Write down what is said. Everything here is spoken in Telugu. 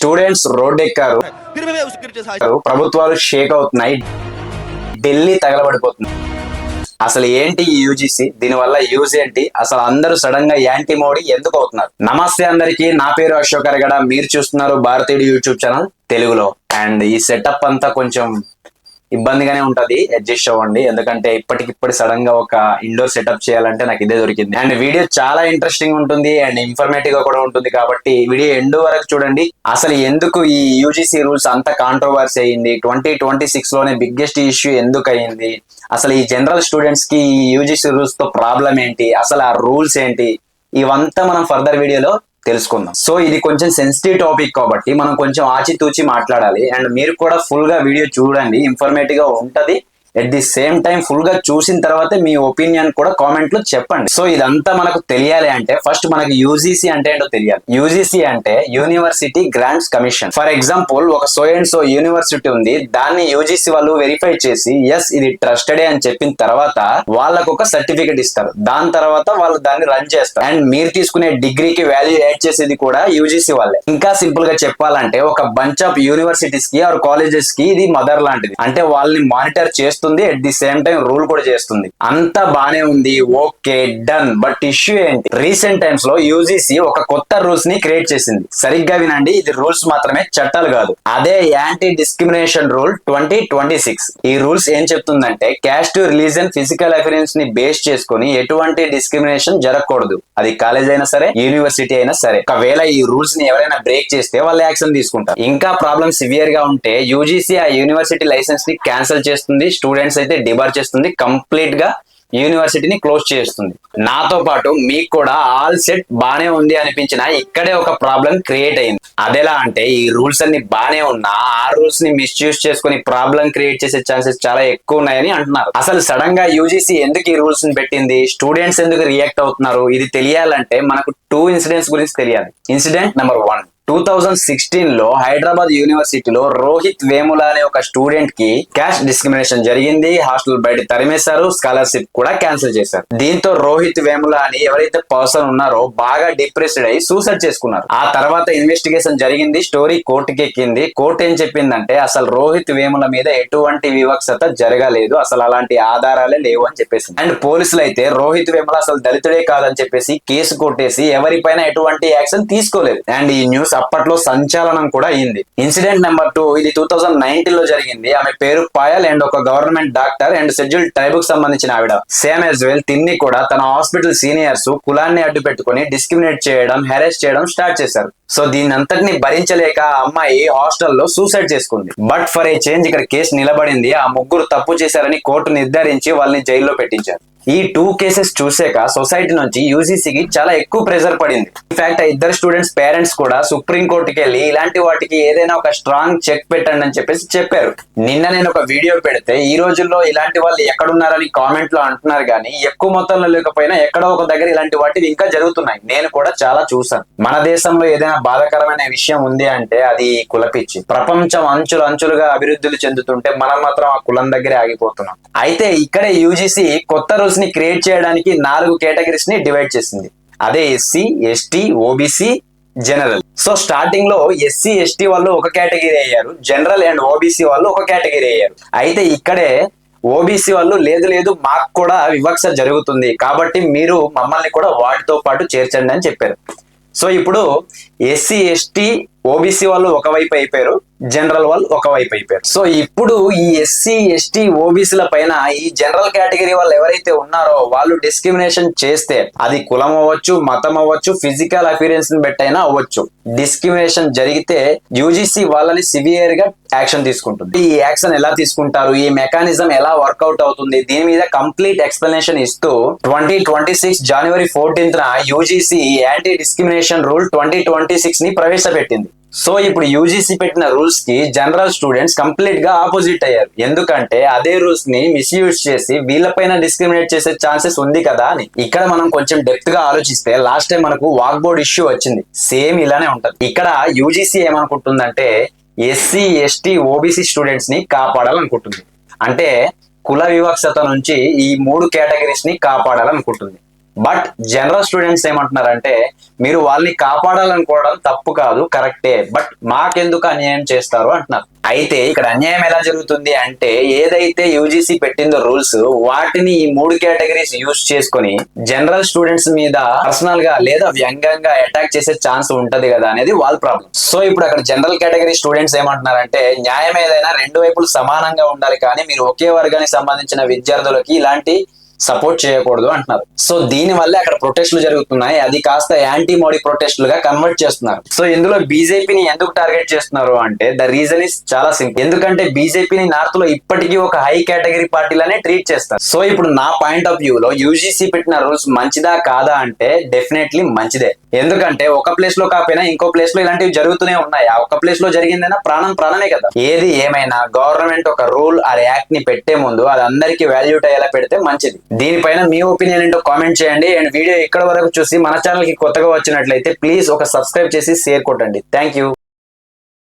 స్టూడెంట్స్ రోడ్డెక్కారు, ప్రభుత్వాలు షేక్ అవుతున్నాయి, ఢిల్లీ తగలబడిపోతుంది. అసలు ఏంటి ఈ యూజీసీ, దీనివల్ల యూజ్ ఏంటి, అసలు అందరూ సడన్ గా యాంటీ మోడీ ఎందుకు అవుతున్నారు? నమస్తే అందరికి, నా పేరు అశోక్ అరగడ, మీరు చూస్తున్నారు భారతీయుడు యూట్యూబ్ ఛానల్ తెలుగులో. అండ్ ఈ సెటప్ అంతా కొంచెం ఇబ్బందిగానే ఉంటది, అడ్జస్ట్ అవ్వండి. ఎందుకంటే ఇప్పటికిప్పుడు సడన్ గా ఒక ఇండోర్ సెటప్ చేయాలంటే నాకు ఇదే దొరికింది. అండ్ వీడియో చాలా ఇంట్రెస్టింగ్ ఉంటుంది అండ్ ఇన్ఫర్మేటివ్ గా కూడా ఉంటుంది, కాబట్టి వీడియో ఎండ్ వరకు చూడండి. అసలు ఎందుకు ఈ యూజీసీ రూల్స్ అంత కాంట్రవర్సీ అయ్యింది, 2026 లోనే బిగ్గెస్ట్ ఇష్యూ ఎందుకు అయ్యింది, అసలు ఈ జనరల్ స్టూడెంట్స్ కి ఈ యూజీసీ రూల్స్ తో ప్రాబ్లం ఏంటి, అసలు ఆ రూల్స్ ఏంటి, ఇవంతా మనం ఫర్దర్ వీడియోలో తెలుసుకుందాం. సో ఇది కొంచెం సెన్సిటివ్ టాపిక్ కాబట్టి మనం కొంచెం ఆచితూచి మాట్లాడాలి. అండ్ మీరు కూడా ఫుల్ గా వీడియో చూడండి, ఇన్ఫర్మేటివ్ గా ఉంటది. At the same time full గా చూసిన తర్వాత మీ ఒపీనియన్ కూడా కామెంట్ లో చెప్పండి. సో ఇదంతా మనకు తెలియాలి అంటే ఫస్ట్ మనకి యూజీసీ అంటే ఏంటో తెలియాలి. యూజీసీ అంటే university grants commission. For example ఒక సో అండ్ సో యూనివర్సిటీ ఉంది, దాన్ని యూజీసీ వాళ్ళు వెరిఫై చేసి ఎస్ ఇది ట్రస్టెడ్ అని చెప్పిన తర్వాత వాళ్ళకు ఒక సర్టిఫికేట్ ఇస్తారు. దాని తర్వాత వాళ్ళు దాన్ని రన్ చేస్తారు. అండ్ మీరు తీసుకునే డిగ్రీకి వాల్యూ యాడ్ చేసేది కూడా యూజీసీ వాళ్ళే. ఇంకా సింపుల్ గా చెప్పాలంటే ఒక బంచ్ ఆఫ్ యూనివర్సిటీస్ కి ఆర్ కాలేజెస్ కి ఇది మదర్ లాంటిది. అంటే వాళ్ళని మానిటర్ చేస్తుంది, at the same time rule కూడా చేస్తుంది. అంతా బానే ఉంది, ఓకే డన్. బట్ ఇష్యూ ఏంటి, రీసెంట్ టైమ్స్ లో యూజీసీ ఒక కొత్త రూల్స్ ని క్రియేట్ చేసింది. సరిగ్గా వినండి, ఇది రూల్స్ మాత్రమే, చట్టాలు కాదు. అదే యాంటీ డిస్క్రిమినేషన్ రూల్ 2026. ఈ రూల్స్ ఏం చెప్తుందంటే క్యాస్ట్, రిలీజన్, ఫిజికల్ అపిరెన్స్ ని బేస్ చేసుకుని ఎటువంటి డిస్క్రిమినేషన్ జరగకూడదు. అది కాలేజ్ అయినా సరే, యూనివర్సిటీ అయినా సరే. ఒకవేళ ఈ రూల్స్ ని ఎవరైనా బ్రేక్ చేస్తే వాళ్ళు యాక్షన్ తీసుకుంటారు. ఇంకా ప్రాబ్లం సివియర్ గా ఉంటే యూజీసీ ఆ యూనివర్సిటీ లైసెన్స్ ని క్యాన్సిల్ చేస్తుంది, స్టూడెంట్స్ అయితే డిబార్ చేస్తుంది, కంప్లీట్ గా యూనివర్సిటీని క్లోజ్ చేస్తుంది. నాతో పాటు మీకు కూడా ఆల్ సెట్ బానే ఉంది అనిపించిన ఇక్కడే ఒక ప్రాబ్లం క్రియేట్ అయింది. అదెలా అంటే ఈ రూల్స్ అన్ని బానే ఉన్నా ఆ రూల్స్ ని మిస్యూజ్ చేసుకుని ప్రాబ్లం క్రియేట్ చేసే ఛాన్సెస్ చాలా ఎక్కువ ఉన్నాయని అంటున్నారు. అసలు సడన్ గా యూజీసీ ఎందుకు ఈ రూల్స్ ని పెట్టింది, స్టూడెంట్స్ ఎందుకు రియాక్ట్ అవుతున్నారు, ఇది తెలియాలంటే మనకు 2 ఇన్సిడెంట్స్ గురించి తెలియాలి. ఇన్సిడెంట్ నెంబర్ 1, 2016 లో హైదరాబాద్ యూనివర్సిటీలో రోహిత్ వేముల అనే ఒక స్టూడెంట్ కి క్యాస్ట్ డిస్క్రిమినేషన్ జరిగింది. హాస్టల్ బయట తరిమేశారు, స్కాలర్షిప్ కూడా క్యాన్సిల్ చేశారు. దీంతో రోహిత్ వేముల అని ఎవరైతే పర్సన్ ఉన్నారో బాగా డిప్రెస్డ్ అయ్యి సూసైడ్ చేసుకున్నారు. ఆ తర్వాత ఇన్వెస్టిగేషన్ జరిగింది, స్టోరీ కోర్టుకి ఎక్కింది. కోర్టు ఏం చెప్పిందంటే అసలు రోహిత్ వేముల మీద ఎటువంటి వివక్షత జరగలేదు, అసలు అలాంటి ఆధారాలే లేవు అని చెప్పేసి. అండ్ పోలీసులు అయితే రోహిత్ వేముల అసలు దళితుడే కాదని చెప్పేసి కేసు కొట్టేసి ఎవరిపైన ఎటువంటి యాక్షన్ తీసుకోలేదు. అండ్ ఈ న్యూస్ అప్పట్లో సంచలనం కూడా అయింది. ఇన్సిడెంట్ నెంబర్ 2, ఇది 2019 లో జరిగింది. ఆమె పేరు పాయల్ అండ్ ఒక government doctor and schedule tribe కు సంబంధించిన ఆవిడ. సేమ్ యాజ్ వెల్ తిన్ని కూడా తన హాస్పిటల్ సీనియర్స్ కులాన్ని అడ్డు పెట్టుకుని డిస్క్రిమినేట్ చేయడం, హెరాస్ చేయడం స్టార్ట్ చేశారు. సో దీని అంతటిని భరించలేక ఆ అమ్మాయి హాస్టల్లో సూసైడ్ చేసుకుంది. బట్ ఫర్ ఏ చేంజ్ ఇక్కడ కేసు నిలబడింది. ఆ ముగ్గురు తప్పు చేశారని కోర్టు నిర్ధారించి వాళ్ళని జైల్లో పెట్టించారు. ఈ 2 కేసెస్ చూసాక సొసైటీ నుంచి యూజీసీకి చాలా ఎక్కువ ప్రెషర్ పడింది. ఇన్ఫాక్ట్ ఆ ఇద్దరు స్టూడెంట్స్ పేరెంట్స్ కూడా సుప్రీం కోర్టుకి వెళ్ళి ఇలాంటి వాటికి ఏదైనా ఒక స్ట్రాంగ్ చెక్ పెట్టండి అని చెప్పేసి చెప్పారు. నిన్న నేను ఒక వీడియో పెడితే ఈ రోజుల్లో ఇలాంటి వాళ్ళు ఎక్కడున్నారని కామెంట్ లో అంటున్నారు, కానీ ఎక్కువ మొత్తంలో లేకపోయినా ఎక్కడో ఒక దగ్గర ఇలాంటి వాటివి ఇంకా జరుగుతున్నాయి. నేను కూడా చాలా చూసాను. మన దేశంలో ఏదైనా బాధాకరమైన విషయం ఉంది అంటే అది కులపిచ్చి. ప్రపంచం అంచులు అంచులుగా అభివృద్ధులు చెందుతుంటే మనం మాత్రం ఆ కులం దగ్గరే ఆగిపోతున్నాం. అయితే ఇక్కడే యూజీసీ కొత్త రూల్స్ ని క్రియేట్ చేయడానికి 4 కేటగిరీస్ ని డివైడ్ చేసింది. అదే SC, ST, OBC, general. So starting లో ఎస్సీ, ఎస్టీ వాళ్ళు ఒక కేటగిరీ అయ్యారు, జనరల్ అండ్ ఓబీసీ వాళ్ళు ఒక కేటగిరీ అయ్యారు. అయితే ఇక్కడే ఓబీసీ వాళ్ళు లేదు మాకు కూడా వివక్ష జరుగుతుంది, కాబట్టి మీరు మమ్మల్ని కూడా వాటితో పాటు చేర్చండి అని చెప్పారు. సో ఇప్పుడు ఎస్సీ, ఎస్టీ, ఓబీసీ వాళ్ళు ఒకవైపు అయిపోయారు, జనరల్ వాళ్ళు ఒకవైపు అయిపోయారు. సో ఇప్పుడు ఈ ఎస్సీ, ఎస్టీ, ఓబీసీల పైన ఈ జనరల్ కేటగిరీ వాళ్ళు ఎవరైతే ఉన్నారో వాళ్ళు డిస్క్రిమినేషన్ చేస్తే అది కులం అవ్వచ్చు, మతం అవ్వచ్చు, ఫిజికల్ అపిరెన్స్ ని బట్టైనా అవ్వచ్చు. డిస్క్రిమినేషన్ జరిగితే యూజీసీ వాళ్ళని సివియర్ గా యాక్షన్ తీసుకుంటుంది. ఈ యాక్షన్ ఎలా తీసుకుంటారు, ఈ మెకానిజం ఎలా వర్కౌట్ అవుతుంది, దీని మీద కంప్లీట్ ఎక్స్ప్లెనేషన్ ఇస్తూ 2026 జనవరి 14న యూజీసీ యాంటీ డిస్క్రిమినేషన్ రూల్ 2026 ని ప్రవేశపెట్టింది. సో ఇప్పుడు యూజీసీ పెట్టిన రూల్స్ కి జనరల్ స్టూడెంట్స్ కంప్లీట్ గా ఆపోజిట్ అయ్యారు. ఎందుకంటే అదే రూల్స్ ని మిస్యూజ్ చేసి వీళ్ళపైన డిస్క్రిమినేట్ చేసే ఛాన్సెస్ ఉంది కదా అని. ఇక్కడ మనం కొంచెం డెప్త్ గా ఆలోచిస్తే లాస్ట్ టైం మనకు వాక్ బోర్డ్ ఇష్యూ వచ్చింది, సేమ్ ఇలానే ఉంటది. ఇక్కడ యూజీసీ ఏమనుకుంటుందంటే ఎస్సీ, ఎస్టీ, ఓబీసీ స్టూడెంట్స్ ని కాపాడాలనుకుంటుంది. అంటే కుల వివక్షత నుంచి ఈ 3 కేటగిరీస్ ని కాపాడాలనుకుంటుంది. బట్ జనరల్ స్టూడెంట్స్ ఏమంటున్నారంటే మీరు వాళ్ళని కాపాడాలనుకోవడం తప్పు కాదు, కరెక్టే, బట్ మాకెందుకు అన్యాయం చేస్తారు అంటున్నారు. అయితే ఇక్కడ అన్యాయం ఎలా జరుగుతుంది అంటే ఏదైతే యూజీసీ పెట్టిందో రూల్స్ వాటిని ఈ 3 కేటగిరీస్ యూజ్ చేసుకుని జనరల్ స్టూడెంట్స్ మీద పర్సనల్ గా లేదా వ్యంగ్యంగా అటాక్ చేసే ఛాన్స్ ఉంటది కదా అనేది వాళ్ళ ప్రాబ్లం. సో ఇప్పుడు అక్కడ జనరల్ కేటగిరీ స్టూడెంట్స్ ఏమంటున్నారంటే న్యాయం ఏదైనా 2 వైపులు సమానంగా ఉండాలి, కానీ మీరు ఒకే వర్గానికి సంబంధించిన విద్యార్థులకి ఇలాంటి సపోర్ట్ చేయకూడదు అంటున్నారు. సో దీని వల్ల అక్కడ ప్రొటెస్టులు జరుగుతున్నాయి, అది కాస్త యాంటీ మోడీ ప్రొటెస్టులుగా కన్వర్ట్ చేస్తున్నారు. సో ఇందులో బీజేపీని ఎందుకు టార్గెట్ చేస్తున్నారు అంటే ద రీజన్ ఇస్ చాలా సింపుల్. ఎందుకంటే బీజేపీని నార్త్ లో ఇప్పటికీ ఒక హై కేటగిరీ పార్టీలనే ట్రీట్ చేస్తారు. సో ఇప్పుడు నా పాయింట్ ఆఫ్ వ్యూ లో యూజీసీ పెట్టిన రూల్స్ మంచిదా కాదా అంటే డెఫినెట్లీ మంచిదే. ఎందుకంటే ఒక ప్లేస్ లో కాకపోయినా ఇంకో ప్లేస్ లో ఇలాంటివి జరుగుతూనే ఉన్నాయి. ఆ ఒక ప్లేస్ లో జరిగిందైనా ప్రాణమే కదా. ఏది ఏమైనా గవర్నమెంట్ ఒక రూల్ ఆర్ యాక్ట్ ని పెట్టే ముందు అది అందరికీ వాల్యూట్ అయ్యేలా పెడితే మంచిది. దీనిపైన మీ ఒపీనియన్ ఏంటో కామెంట్ చేయండి. అండ్ వీడియో ఇక్కడ వరకు చూసి మన ఛానల్ కి కొత్తగా వచ్చినట్లయితే ప్లీజ్ ఒక సబ్స్క్రైబ్ చేసి షేర్ కొట్టండి. Thank you.